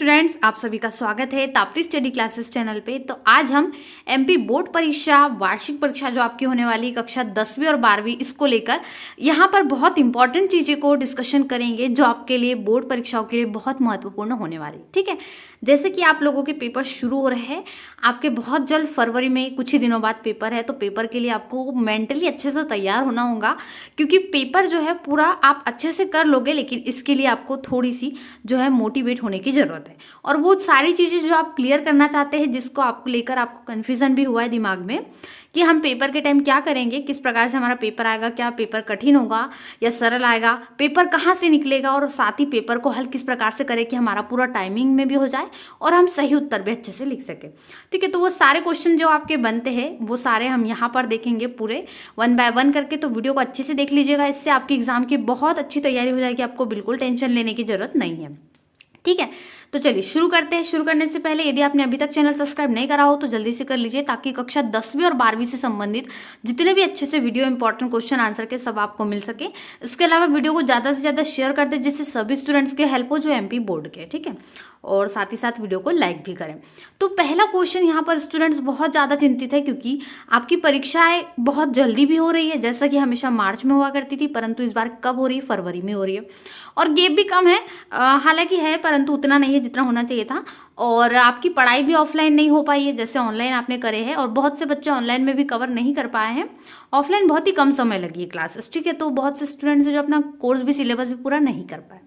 Students, आप सभी का स्वागत है ताप्ती स्टडी क्लासेस चैनल पे। तो आज हम एमपी बोर्ड परीक्षा वार्षिक परीक्षा जो आपकी होने वाली कक्षा 10वीं और 12वीं इसको लेकर यहाँ पर बहुत इंपॉर्टेंट चीज़ें को डिस्कशन करेंगे जो आपके लिए बोर्ड परीक्षाओं के लिए बहुत महत्वपूर्ण होने वाली। ठीक है, जैसे कि आप लोगों के पेपर शुरू हो रहे हैं, आपके बहुत जल्द फरवरी में कुछ ही दिनों बाद पेपर है, तो पेपर के लिए आपको मेंटली अच्छे से तैयार होना होगा, क्योंकि पेपर जो है पूरा आप अच्छे से कर लोगे, लेकिन इसके लिए आपको थोड़ी सी जो है मोटिवेट होने की ज़रूरत है। और वो सारी चीज़ें जो आप क्लियर करना चाहते हैं, जिसको आपको लेकर आपको कन्फ्यूज़न भी हुआ है दिमाग में कि हम पेपर के टाइम क्या करेंगे, किस प्रकार से हमारा पेपर आएगा, क्या पेपर कठिन होगा या सरल आएगा, पेपर कहाँ से निकलेगा, और साथ ही पेपर को हल किस प्रकार से करें कि हमारा पूरा टाइमिंग में भी हो जाए और हम सही उत्तर भी अच्छे से लिख सकें। ठीक है, तो वो सारे क्वेश्चन जो आपके बनते हैं वो सारे हम यहाँ पर देखेंगे पूरे 1 बाय 1 करके। तो वीडियो को अच्छे से देख लीजिएगा, इससे आपकी एग्जाम की बहुत अच्छी तैयारी हो जाएगी, आपको बिल्कुल टेंशन लेने की जरूरत नहीं है। ठीक है, तो चलिए शुरू करते हैं। शुरू करने से पहले यदि आपने अभी तक चैनल सब्सक्राइब नहीं करा हो तो जल्दी से कर लीजिए, ताकि कक्षा 10वीं और 12वीं से संबंधित जितने भी अच्छे से वीडियो इंपॉर्टेंट क्वेश्चन आंसर के सब आपको मिल सके। इसके अलावा वीडियो को ज़्यादा से ज़्यादा शेयर कर दे, जिससे सभी स्टूडेंट्स के हेल्प हो जो एमपी बोर्ड के। ठीक है, और साथ ही साथ वीडियो को लाइक भी करें। तो पहला क्वेश्चन यहाँ पर स्टूडेंट्स बहुत ज़्यादा चिंतित है, क्योंकि आपकी परीक्षाएं बहुत जल्दी भी हो रही है, जैसा कि हमेशा मार्च में हुआ करती थी, परंतु इस बार कब हो रही है, फरवरी में हो रही है। और गैप भी कम है, हालांकि है परंतु उतना नहीं है जितना होना चाहिए था। और आपकी पढ़ाई भी ऑफलाइन नहीं हो पाई है, जैसे ऑनलाइन आपने करे हैं, और बहुत से बच्चे ऑनलाइन में भी कवर नहीं कर पाए हैं। ऑफलाइन बहुत ही कम समय लगी है क्लासेस। ठीक है, तो बहुत से स्टूडेंट्स जो अपना कोर्स भी सिलेबस भी पूरा नहीं कर पाए।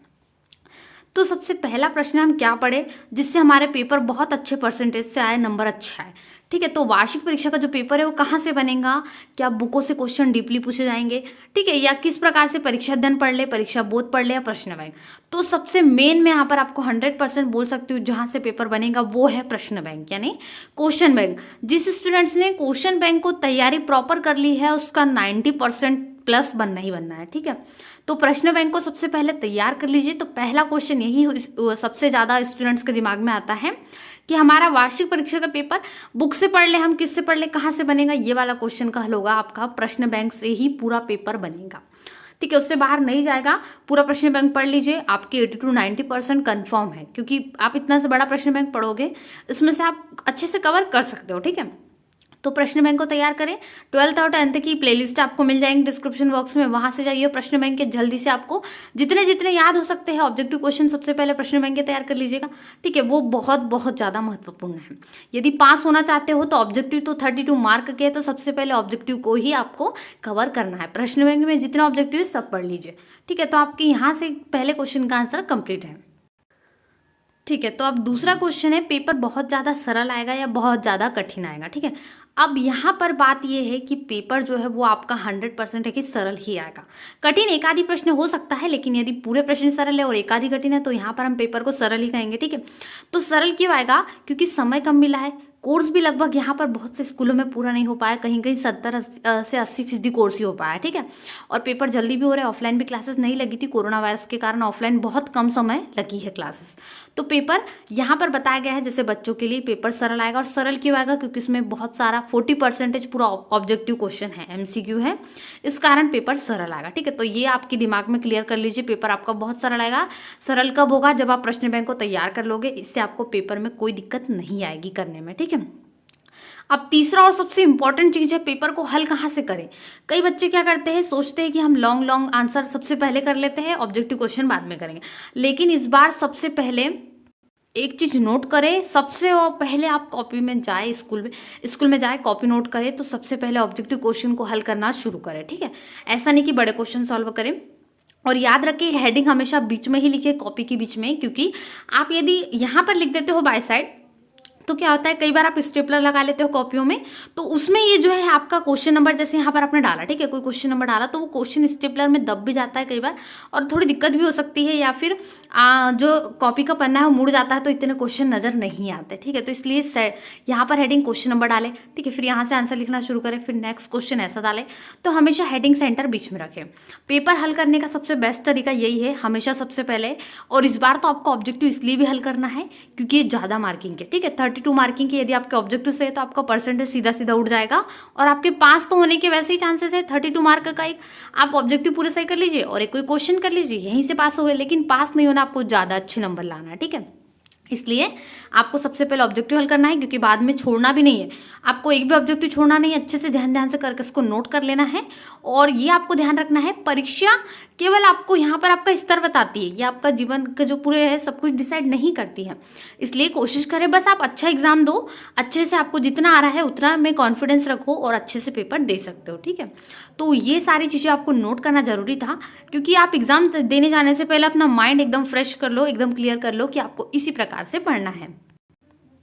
तो सबसे पहला प्रश्न हम क्या पढ़े जिससे हमारे पेपर बहुत अच्छे परसेंटेज से आए, नंबर अच्छा है। ठीक है, तो वार्षिक परीक्षा का जो पेपर है वो कहाँ से बनेगा, क्या बुकों से क्वेश्चन डीपली पूछे जाएंगे, ठीक है, या किस प्रकार से परीक्षा अध्ययन पढ़ ले, परीक्षा बोध पढ़ ले, या प्रश्न बैंक। तो सबसे मेन मैं यहाँ पर आपको 100% बोल सकती हूँ जहाँ से पेपर बनेगा वो है प्रश्न बैंक, यानी क्वेश्चन बैंक। जिस स्टूडेंट्स ने क्वेश्चन बैंक को तैयारी प्रॉपर कर ली है उसका 90% प्लस बनना ही बनना है। ठीक है, तो प्रश्न बैंक को सबसे पहले तैयार कर लीजिए। तो पहला क्वेश्चन यही सबसे ज़्यादा स्टूडेंट्स के दिमाग में आता है कि हमारा वार्षिक परीक्षा का पेपर बुक से पढ़ ले, हम किससे पढ़ ले, कहाँ से बनेगा, ये वाला क्वेश्चन का हल होगा आपका प्रश्न बैंक से ही पूरा पेपर बनेगा। ठीक है, उससे बाहर नहीं जाएगा, पूरा प्रश्न बैंक पढ़ लीजिए, आपके 80 to 90% कन्फर्म है, क्योंकि आप इतना से बड़ा प्रश्न बैंक पढ़ोगे, इसमें से आप अच्छे से कवर कर सकते हो। ठीक है, तो प्रश्न बैंक को तैयार करें। 12th और 10th की प्लेलिस्ट आपको मिल जाएंगे डिस्क्रिप्शन बॉक्स में, वहां से जाइए प्रश्न बैंक के, जल्दी से आपको जितने जितने याद हो सकते हैं ऑब्जेक्टिव क्वेश्चन सबसे पहले प्रश्न बैंक के तैयार कर लीजिएगा। ठीक है, वो बहुत बहुत ज़्यादा महत्वपूर्ण है। यदि पास होना चाहते हो तो ऑब्जेक्टिव तो 32 मार्क के है, तो सबसे पहले ऑब्जेक्टिव को ही आपको कवर करना है। प्रश्न बैंक में जितने ऑब्जेक्टिव है सब पढ़ लीजिए। ठीक है, तो आपके यहाँ से पहले क्वेश्चन का आंसर कंप्लीट है। ठीक है, तो अब दूसरा क्वेश्चन है, पेपर बहुत ज़्यादा सरल आएगा या बहुत ज़्यादा कठिन आएगा। ठीक है, अब यहाँ पर बात यह है कि पेपर जो है वो आपका 100% है कि सरल ही आएगा। कठिन एक आधी प्रश्न हो सकता है, लेकिन यदि पूरे प्रश्न सरल है और एक आधी कठिन है तो यहाँ पर हम पेपर को सरल ही कहेंगे। ठीक है, तो सरल क्यों आएगा, क्योंकि समय कम मिला है, कोर्स भी लगभग यहाँ पर बहुत से स्कूलों में पूरा नहीं हो पाया, कहीं कहीं 70 से 80% कोर्स ही हो पाया। ठीक है, और पेपर जल्दी भी हो रहे हैं, ऑफलाइन भी क्लासेस नहीं लगी थी, कोरोना वायरस के कारण ऑफलाइन बहुत कम समय लगी है क्लासेस। तो पेपर यहाँ पर बताया गया है जैसे बच्चों के लिए पेपर सरल आएगा। और सरल क्यों आएगा, क्योंकि इसमें बहुत सारा 40% पूरा ऑब्जेक्टिव क्वेश्चन है, MCQ है, इस कारण पेपर सरल आएगा। ठीक है, तो ये आपके दिमाग में क्लियर कर लीजिए, पेपर आपका बहुत सरल आएगा। सरल कब होगा, जब आप प्रश्न बैंक को तैयार कर लोगे, इससे आपको पेपर में कोई दिक्कत नहीं आएगी करने में। ठीक है, अब तीसरा और सबसे इंपॉर्टेंट चीज है, पेपर को हल कहाँ से करें। कई बच्चे क्या करते हैं, सोचते हैं कि हम लॉन्ग आंसर सबसे पहले कर लेते हैं, ऑब्जेक्टिव क्वेश्चन बाद में करेंगे, लेकिन इस बार सबसे पहले एक चीज नोट करें। सबसे पहले आप कॉपी में जाए, स्कूल में जाए, कॉपी नोट करें, तो सबसे पहले ऑब्जेक्टिव क्वेश्चन को हल करना शुरू करें। ठीक है, ऐसा नहीं कि बड़े क्वेश्चन सॉल्व करें। और याद रखें, हेडिंग हमेशा बीच में ही लिखे, कॉपी के बीच में, क्योंकि आप यदि यहाँ पर लिख देते हो बाय साइड तो क्या होता है, कई बार आप स्टेपलर लगा लेते हो कॉपियों में, तो उसमें ये जो है आपका क्वेश्चन नंबर, जैसे यहाँ पर आपने डाला, ठीक है, कोई क्वेश्चन नंबर डाला, तो वो क्वेश्चन स्टेपलर में दब भी जाता है कई बार, और थोड़ी दिक्कत भी हो सकती है, या फिर जो कॉपी का पन्ना है वो मुड़ जाता है, तो इतने क्वेश्चन नजर नहीं आते। ठीक है, तो इसलिए यहाँ पर हेडिंग क्वेश्चन नंबर डाले, ठीक है, फिर यहाँ से आंसर लिखना शुरू करें, फिर नेक्स्ट क्वेश्चन ऐसा डाले। तो हमेशा हेडिंग सेंटर बीच में रखें। पेपर हल करने का सबसे बेस्ट तरीका यही है, हमेशा सबसे पहले। और इस बार तो आपको ऑब्जेक्टिव इसलिए भी हल करना है क्योंकि ये ज़्यादा मार्किंग के, ठीक है, 32 मार्किंग की यदि आपके ऑब्जेक्टिव से है तो आपका परसेंटेज सीधा सीधा उठ जाएगा, और आपके पास तो होने के वैसे ही चांसेस है। 32 मार्क का एक आप ऑब्जेक्टिव पूरे सही कर लीजिए और एक कोई क्वेश्चन कर लीजिए, यहीं से पास हो गए, लेकिन पास नहीं होना, आपको ज़्यादा अच्छे नंबर लाना है। ठीक है, इसलिए आपको सबसे पहले ऑब्जेक्टिव हल करना है, क्योंकि बाद में छोड़ना भी नहीं है। आपको एक भी ऑब्जेक्टिव छोड़ना नहीं है, अच्छे से ध्यान से करके इसको नोट कर लेना है। और ये आपको ध्यान रखना है, परीक्षा केवल आपको यहाँ पर आपका स्तर बताती है, ये आपका जीवन का जो पूरे है सब कुछ डिसाइड नहीं करती है। इसलिए कोशिश करें बस आप अच्छा एग्जाम दो, अच्छे से आपको जितना आ रहा है उतना में कॉन्फिडेंस रखो और अच्छे से पेपर दे सकते हो। ठीक है, तो ये सारी चीज़ें आपको नोट करना जरूरी था, क्योंकि आप एग्जाम देने जाने से पहले अपना माइंड एकदम फ्रेश कर लो, एकदम क्लियर कर लो कि आपको इसी प्रकार से पढ़ना है।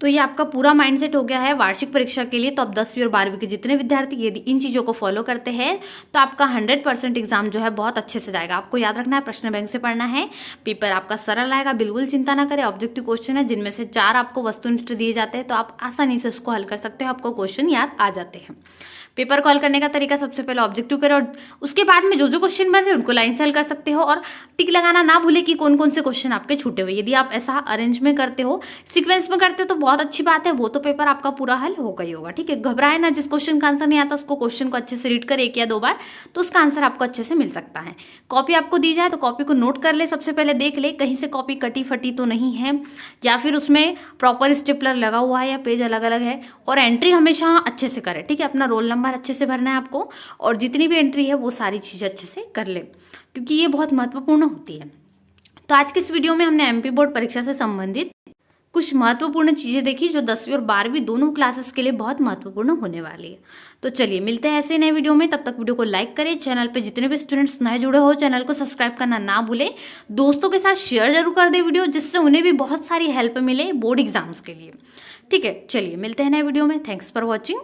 तो ये आपका पूरा माइंडसेट हो गया है वार्षिक परीक्षा के लिए। तो अब 10वीं और 12वीं के जितने विद्यार्थी यदि इन चीज़ों को फॉलो करते हैं तो आपका 100% एग्जाम जो है बहुत अच्छे से जाएगा। आपको याद रखना है, प्रश्न बैंक से पढ़ना है, पेपर आपका सरल आएगा, बिल्कुल चिंता ना करें। ऑब्जेक्टिव क्वेश्चन है जिनमें से 4 आपको वस्तुनिष्ठ दिए जाते हैं, तो आप आसानी से उसको हल कर सकते हो, आपको क्वेश्चन याद आ जाते हैं। पेपर को हल करने का तरीका, सबसे पहले ऑब्जेक्टिव करें और उसके बाद में जो जो क्वेश्चन बन रहे हैं उनको लाइन से हल कर सकते हो। और टिक लगाना ना भूले कि कौन कौन से क्वेश्चन आपके छूटे हुए। यदि आप ऐसा अरेंज में करते हो, सीक्वेंस में करते हो तो बहुत अच्छी बात है, वो तो पेपर आपका पूरा हल होगा ही होगा। ठीक है, घबराए ना, जिस क्वेश्चन का आंसर नहीं आता उसको क्वेश्चन को अच्छे से रीड कर 1 या 2 बार, तो उसका आंसर आपको अच्छे से मिल सकता है। कॉपी आपको दी जाए तो कॉपी को नोट कर ले, सबसे पहले देख ले कहीं से कॉपी कटी फटी तो नहीं है, या फिर उसमें प्रॉपर स्टेपलर लगा हुआ है या पेज अलग अलग है। और एंट्री हमेशा अच्छे से करें। ठीक है, अपना रोल नंबर अच्छे से भरना है आपको, और जितनी भी एंट्री है वो सारी चीज़ें अच्छे से कर ले, क्योंकि ये बहुत महत्वपूर्ण होती है। तो आज के इस वीडियो में हमने एमपी बोर्ड परीक्षा से संबंधित कुछ महत्वपूर्ण चीज़ें देखी जो 10वीं और 12वीं दोनों क्लासेस के लिए बहुत महत्वपूर्ण होने वाली है। तो चलिए मिलते हैं ऐसे नए वीडियो में, तब तक वीडियो को लाइक करें, चैनल पे जितने भी स्टूडेंट्स नए जुड़े हो चैनल को सब्सक्राइब करना ना भूलें, दोस्तों के साथ शेयर जरूर कर दे वीडियो, जिससे उन्हें भी बहुत सारी हेल्प मिले बोर्ड एग्जाम्स के लिए। ठीक है, चलिए मिलते हैं नए वीडियो में। Thanks for watching.